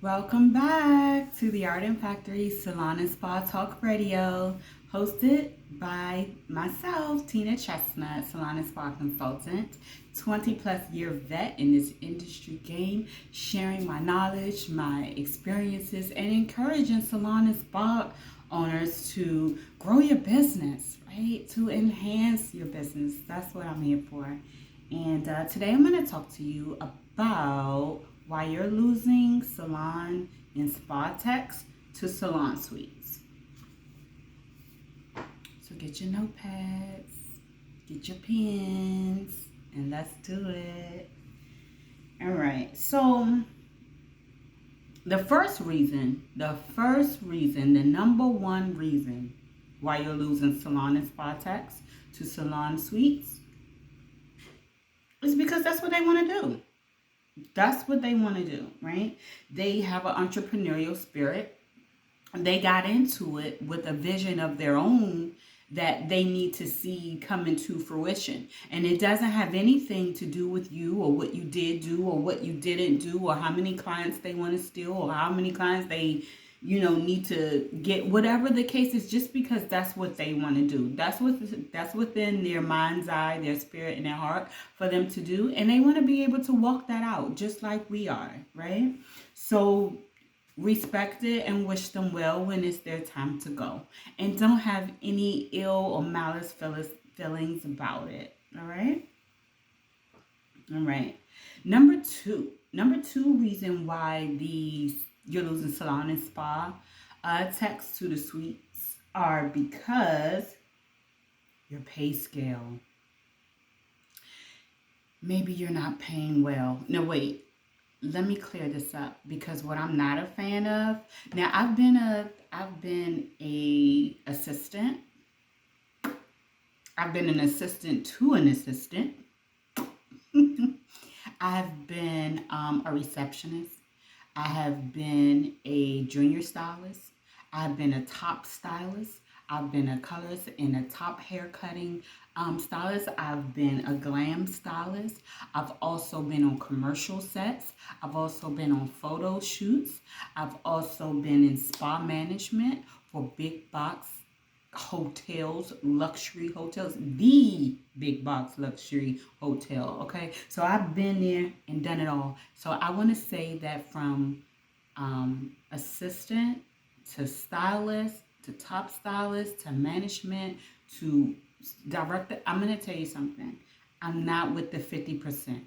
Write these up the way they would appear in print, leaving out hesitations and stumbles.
Welcome back to the Art and Factory Salon and Spa Talk Radio, hosted by myself, Tina Chestnut, Salon and Spa Consultant, 20 plus year vet in this industry game, sharing my knowledge, my experiences, and encouraging salon and spa owners to grow your business, right? To enhance your business. That's what I'm here for. And today I'm going to talk to you about why you're losing salon and spa techs to Salon Suites. So get your notepads, get your pens, and let's do it. All right. So the number one reason why you're losing salon and spa techs to Salon Suites is because that's what they want to do. That's what they want to do, right? They have an entrepreneurial spirit. They got into it with a vision of their own that they need to see come into fruition. And it doesn't have anything to do with you or what you did do or what you didn't do or how many clients they want to steal or how many clients they need to get, whatever the case is, just because that's what they want to do. That's within their mind's eye, their spirit, and their heart for them to do. And they want to be able to walk that out just like we are, right? So respect it and wish them well when it's their time to go. And don't have any ill or malice feelings about it, all right? All right. Number two reason why you're losing salon and spa techs to the suites are because your pay scale. Maybe you're not paying well. No, wait. Let me clear this up, because what I'm not a fan of. Now, I've been a assistant. I've been an assistant to an assistant. I've been a receptionist. I have been a junior stylist. I've been a top stylist. I've been a colorist and a top hair cutting stylist. I've been a glam stylist. I've also been on commercial sets. I've also been on photo shoots. I've also been in spa management for big box hotels, luxury hotels, the big box luxury hotel. Okay, so I've been there and done it all. So I want to say that from assistant to stylist to top stylist to management to director, I'm going to tell you something. I'm not with the 50%.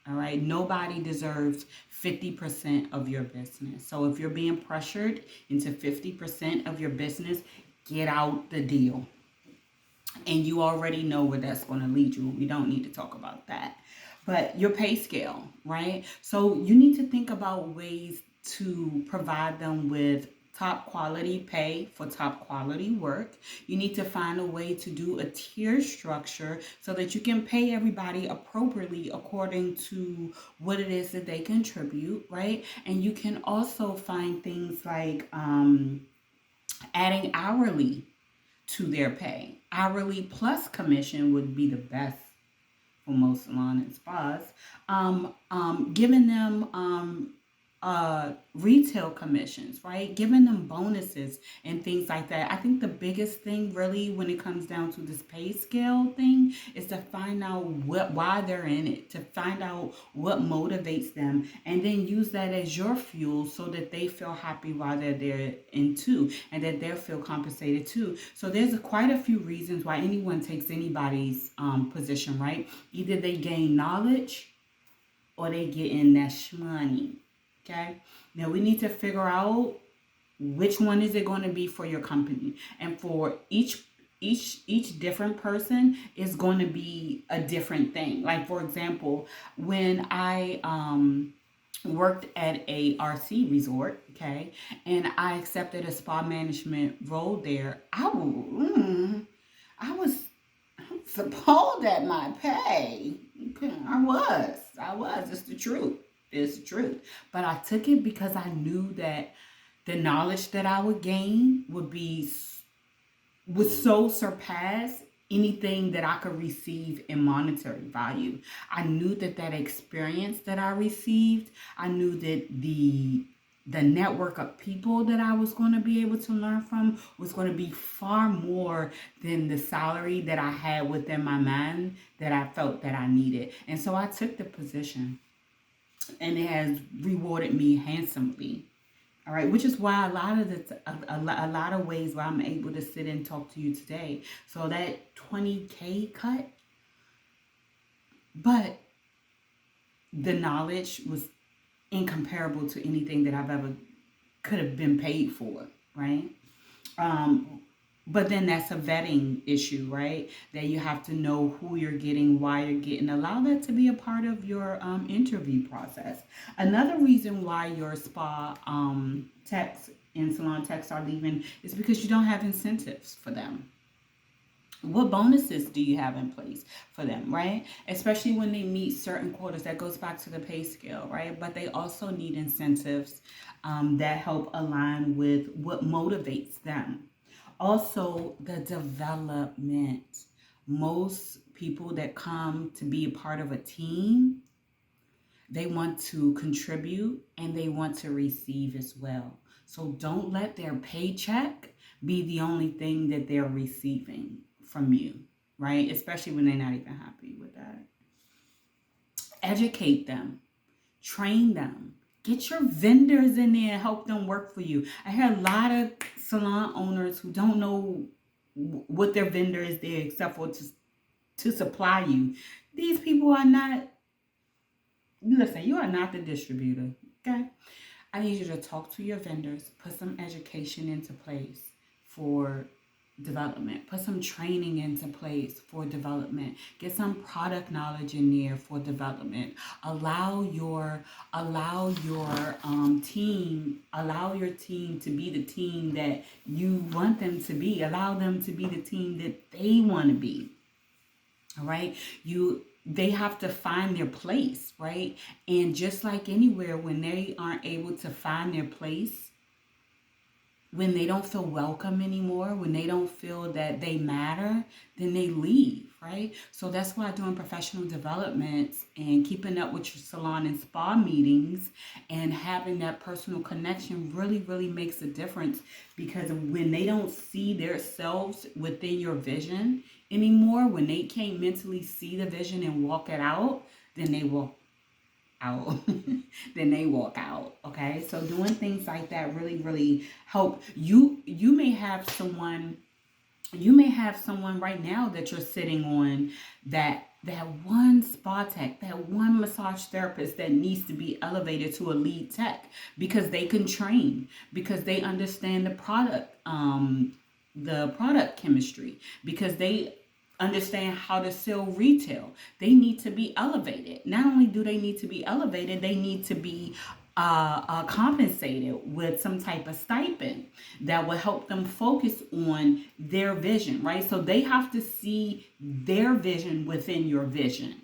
All right, nobody deserves 50% of your business. So if you're being pressured into 50% of your business, get out the deal. And you already know where that's going to lead you. We don't need to talk about that. But your pay scale, right? So you need to think about ways to provide them with top quality pay for top quality work. You need to find a way to do a tier structure so that you can pay everybody appropriately according to what it is that they contribute, right? And you can also find things like adding hourly to their pay. Hourly plus commission would be the best for most salon and spas. Giving them retail commissions, right? Giving them bonuses and things like that. I think the biggest thing really when it comes down to this pay scale thing is to find out why they're in it, to find out what motivates them, and then use that as your fuel so that they feel happy while they're there in too, and that they feel compensated too. So there's quite a few reasons why anyone takes anybody's position, right? Either they gain knowledge or they get in that shmoney. Okay, now we need to figure out which one is it going to be for your company, and for each different person is going to be a different thing. Like for example, when I worked at a RC resort, okay, and I accepted a spa management role there, I was appalled at my pay. I was. It's the truth. It's the truth. But I took it because I knew that the knowledge that I would gain would so surpass anything that I could receive in monetary value. I knew that experience that I received, I knew that the the network of people that I was going to be able to learn from was going to be far more than the salary that I had within my mind that I felt that I needed. And so I took the position, and it has rewarded me handsomely. All right, which is why a lot of ways why I'm able to sit and talk to you today. So that 20K cut, but the knowledge was incomparable to anything that I've ever could have been paid for, right? But then that's a vetting issue, right? That you have to know who you're getting, why you're getting. Allow that to be a part of your interview process. Another reason why your spa techs and salon techs are leaving is because you don't have incentives for them. What bonuses do you have in place for them, right? Especially when they meet certain quotas. That goes back to the pay scale, right? But they also need incentives that help align with what motivates them. Also, the development. Most people that come to be a part of a team, they want to contribute and they want to receive as well. So don't let their paycheck be the only thing that they're receiving from you, right? Especially when they're not even happy with that. Educate them, train them, get your vendors in there and help them work for you. I hear a lot of salon owners who don't know what their vendor is there except for to supply you. These people are not, listen, you are not the distributor, okay? I need you to talk to your vendors, put some education into place for development, put some training into place for development, get some product knowledge in there for development. Allow your team to be the team that you want them to be. Allow them to be the team that they want to be. All right, they have to find their place, right? And just like anywhere, when they aren't able to find their place, when they don't feel welcome anymore, when they don't feel that they matter, then they leave, right? So that's why doing professional development and keeping up with your salon and spa meetings and having that personal connection really, really makes a difference, because when they don't see themselves within your vision anymore, when they can't mentally see the vision and walk it out, then they walk out. Okay, so doing things like that really, really help you. You may have someone right now that you're sitting on, that one spa tech, that one massage therapist that needs to be elevated to a lead tech, because they can train, because they understand the product chemistry, because they understand how to sell retail. They need to be elevated. Not only do they need to be elevated, they need to be compensated with some type of stipend that will help them focus on their vision, right? So they have to see their vision within your vision.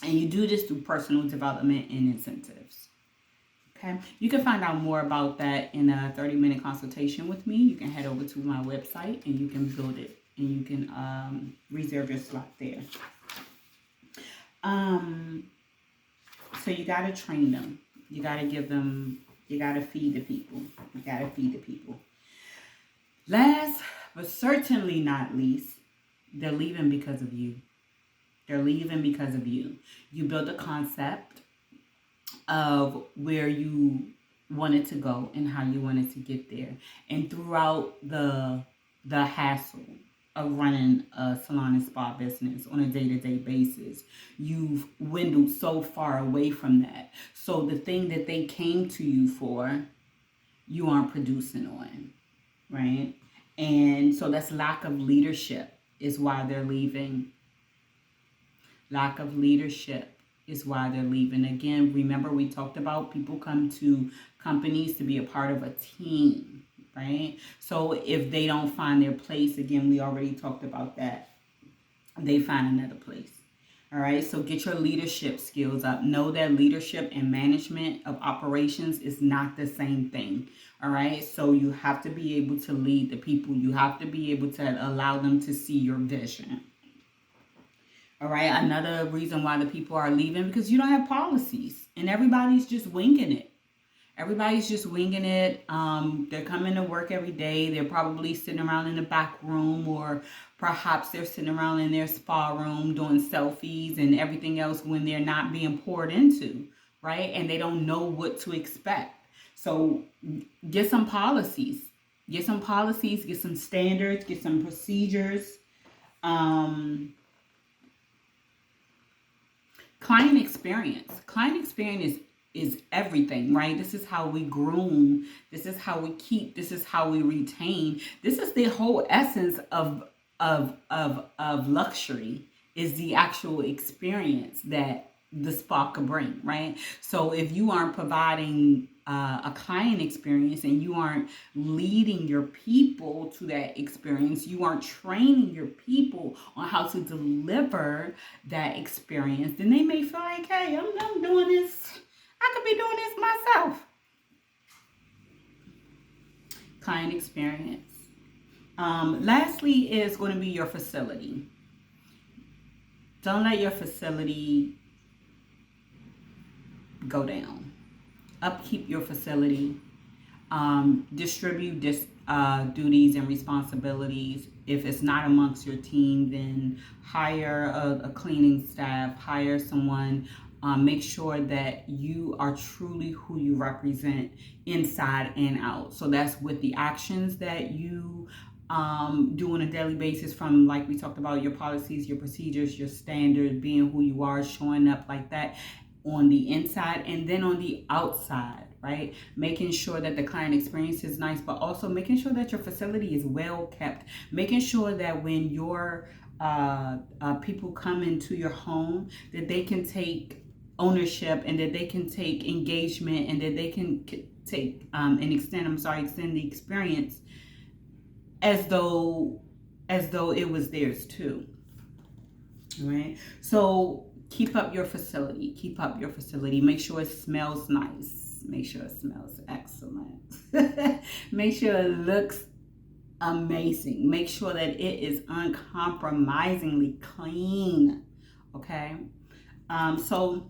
And you do this through personal development and incentives. Okay, you can find out more about that in a 30-minute consultation with me. You can head over to my website and you can build it, and you can reserve your slot there. So you got to train them. You got to give them, you got to feed the people. Last, but certainly not least, they're leaving because of you. You built a concept of where you wanted to go and how you wanted to get there. And throughout the hassle of running a salon and spa business on a day-to-day basis, you've dwindled so far away from that. So the thing that they came to you for, you aren't producing on, right? And so that's lack of leadership is why they're leaving. Lack of leadership is why they're leaving. Again, remember we talked about people come to companies to be a part of a team, right? So if they don't find their place, again, we already talked about that, they find another place. All right, so get your leadership skills up. Know that leadership and management of operations is not the same thing. All right, so you have to be able to lead the people. You have to be able to allow them to see your vision. All right, another reason why the people are leaving, because you don't have policies and everybody's just winging it. Everybody's just winging it. They're coming to work every day. They're probably sitting around in the back room, or perhaps they're sitting around in their spa room doing selfies and everything else when they're not being poured into, right? And they don't know what to expect. So get some policies. Get some policies, get some standards, get some procedures. Client experience. Client experience is everything, right? This is how we groom. This is how we keep. This is how we retain. This is the whole essence of luxury, is the actual experience that the spa could bring, right? So if you aren't providing a client experience, and you aren't leading your people to that experience, you aren't training your people on how to deliver that experience, then they may feel like, hey, I'm doing this. I could be doing this myself. Client experience. Lastly is going to be your facility. Don't let your facility go down. Upkeep your facility. Distribute duties and responsibilities. If it's not amongst your team, then hire a cleaning staff, hire someone. Make sure that you are truly who you represent inside and out. So that's with the actions that you do on a daily basis, from, like we talked about, your policies, your procedures, your standards, being who you are, showing up like that on the inside, and then on the outside, right? Making sure that the client experience is nice, but also making sure that your facility is well kept. Making sure that when your people come into your home, that they can take ownership, and that they can take engagement, and that they can take extend the experience as though it was theirs too. All right. So keep up your facility. Keep up your facility. Make sure it smells nice. Make sure it smells excellent. Make sure it looks amazing. Make sure that it is uncompromisingly clean. Okay. So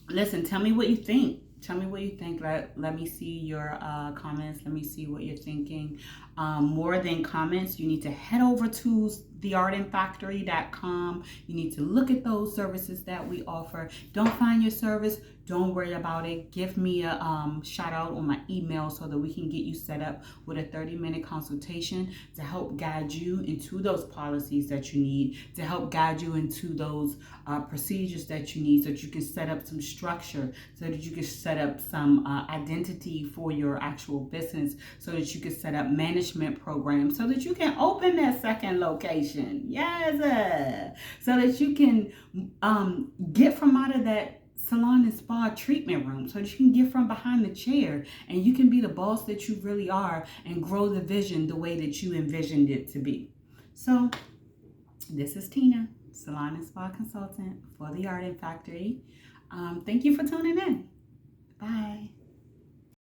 listen, tell me what you think. Tell me what you think. Let me see your comments. Let me see what you're thinking. More than comments, you need to head over to theartandfactory.com. You need to look at those services that we offer. Don't find your service, don't worry about it. Give me a shout out on my email so that we can get you set up with a 30-minute consultation to help guide you into those policies that you need, to help guide you into those procedures that you need, so that you can set up some structure, so that you can set up some identity for your actual business, so that you can set up management programs, so that you can open that second location. Yes, so that you can get from out of that salon and spa treatment room, so that you can get from behind the chair, and you can be the boss that you really are, and grow the vision the way that you envisioned it to be. So this is Tina, salon and spa consultant for The Art and Factory. Thank you for tuning in. Bye.